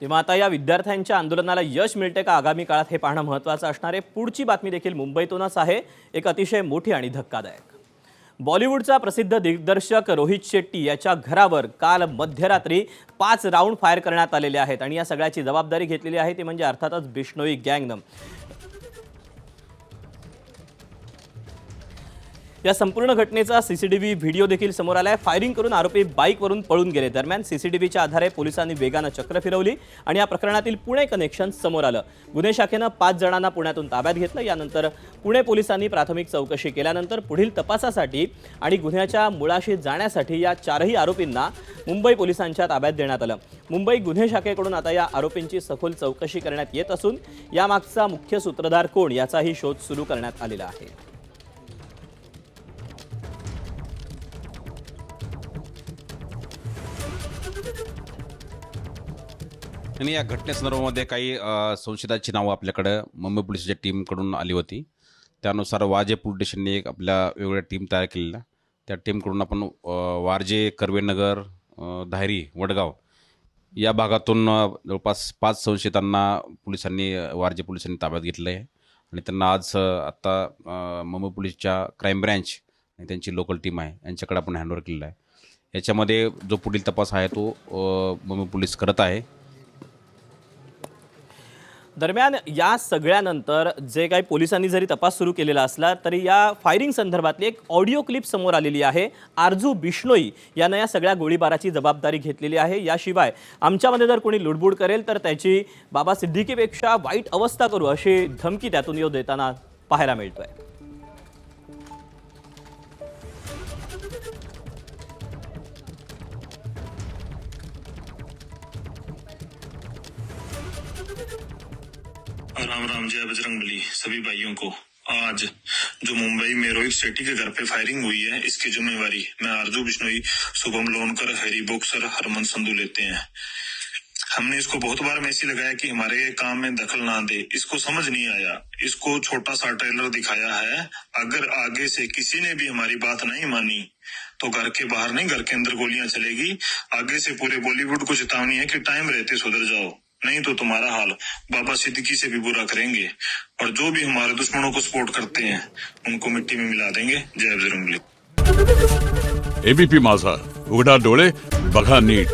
तेव्हा आता या विद्यार्थ्यांच्या आंदोलनाला यश मिळते का आगामी काळात हे पाहणं महत्त्वाचं असणार आहे। पुढची बातमी देखील मुंबईतूनच आहे, एक अतिशय मोठी आणि धक्कादायक। बॉलिवूडचा प्रसिद्ध दिग्दर्शक रोहित शेट्टी याच्या घरावर काल मध्यरात्री 5 राऊंड फायर करण्यात आलेले आहेत आणि या सगळ्याची जबाबदारी घेतलेली आहे ती म्हणजे अर्थातच बिश्नोई गँगनं। या संपूर्ण घटनेचा सीसीटीव्ही व्हिडिओ देखील समोर आलाय। फायरिंग करून आरोपी बाईकवरून पळून गेले। दरम्यान सीसीटीव्हीच्या आधारे पोलिसांनी वेगाने चक्र फिरवली आणि या प्रकरणातील पुणे कनेक्शन समोर आलं। गुन्हे शाखेने 5 जणांना पुण्यातून ताब्यात घेतलं। यानंतर पुणे पोलिसांनी प्राथमिक चौकशी केल्यानंतर पुढील तपासासाठी आणि गुन्ह्याच्या मुळाशी जाण्यासाठी या 4ही आरोपींना मुंबई पोलिसांच्या ताब्यात देण्यात आलं। मुंबई गुन्हे शाखेकडून आता या आरोपींची सखोल चौकशी करण्यात येत असून यामागचा मुख्य सूत्रधार कोण याचाही शोध सुरू करण्यात आलेला आहे। आणि या घटनेसंदर्भामध्ये काही संशयितांची नावं आपल्याकडे मुंबई पोलिसांच्या टीमकडून आली होती। त्यानुसार वाजे पोलीस स्टेशनने एक आपल्या वेगवेगळ्या टीम तयार केलेल्या, त्या टीमकडून आपण वारजे, कर्वेनगर, धायरी, वडगाव या भागातून जवळपास 5 संशयितांना वारजे पोलिसांनी ताब्यात घेतलं आहे आणि त्यांना आज आत्ता मुंबई पोलिसच्या क्राईम ब्रँच आणि त्यांची लोकल टीम आहे यांच्याकडे आपण हँडओव्हर केलेला आहे। याच्यामध्ये जो पुढील तपास आहे तो मुंबई पोलीस करत आहे। दरम्यान या सगळ्यानंतर जे काही पोलिसांनी जरी तपास सुरू केलेला असला तरी या फायरिंग संदर्भातली एक ऑडिओ क्लिप समोर आलेली आहे। आरजू बिश्नोई यानं या सगळ्या गोळीबाराची जबाबदारी घेतलेली आहे। याशिवाय आमच्यामध्ये जर कोणी लुडबुड करेल तर त्याची बाबा सिद्दीकीपेक्षा वाईट अवस्था करू अशी धमकी त्यातून येऊ देताना पाहायला मिळतोय। राम राम, जय बजरंगबली सभी भाइयों को। आज जो मुंबई में रोहित शेट्टी के घर पे फायरिंग हुई है, इसकी जिम्मेवारी मैं आरजू बिश्नोई, शुभम लोनकर, हैरी बॉक्सर, हरमन संधू लेते हैं। हमने इसको बहुत बार मैसेज लगाया कि हमारे काम में दखल ना दे, इसको समझ नहीं आया। इसको छोटा सा ट्रेलर दिखाया है। अगर आगे से किसी ने भी हमारी बात नहीं मानी तो घर के बाहर नहीं, घर के अंदर गोलियां चलेगी। आगे से पूरे बॉलीवुड को चेतावनी है कि टाइम रहते सुधर जाओ, नहीं तो तुम्हारा हाल बाबा सिद्दीकी से भी बुरा करेंगे। और जो भी हमारे दुश्मनों को सपोर्ट करते हैं उनको मिट्टी में मिला देंगे। जय बजरंगबली। एबीपी माझा, उघडा डोळे बघा नीट।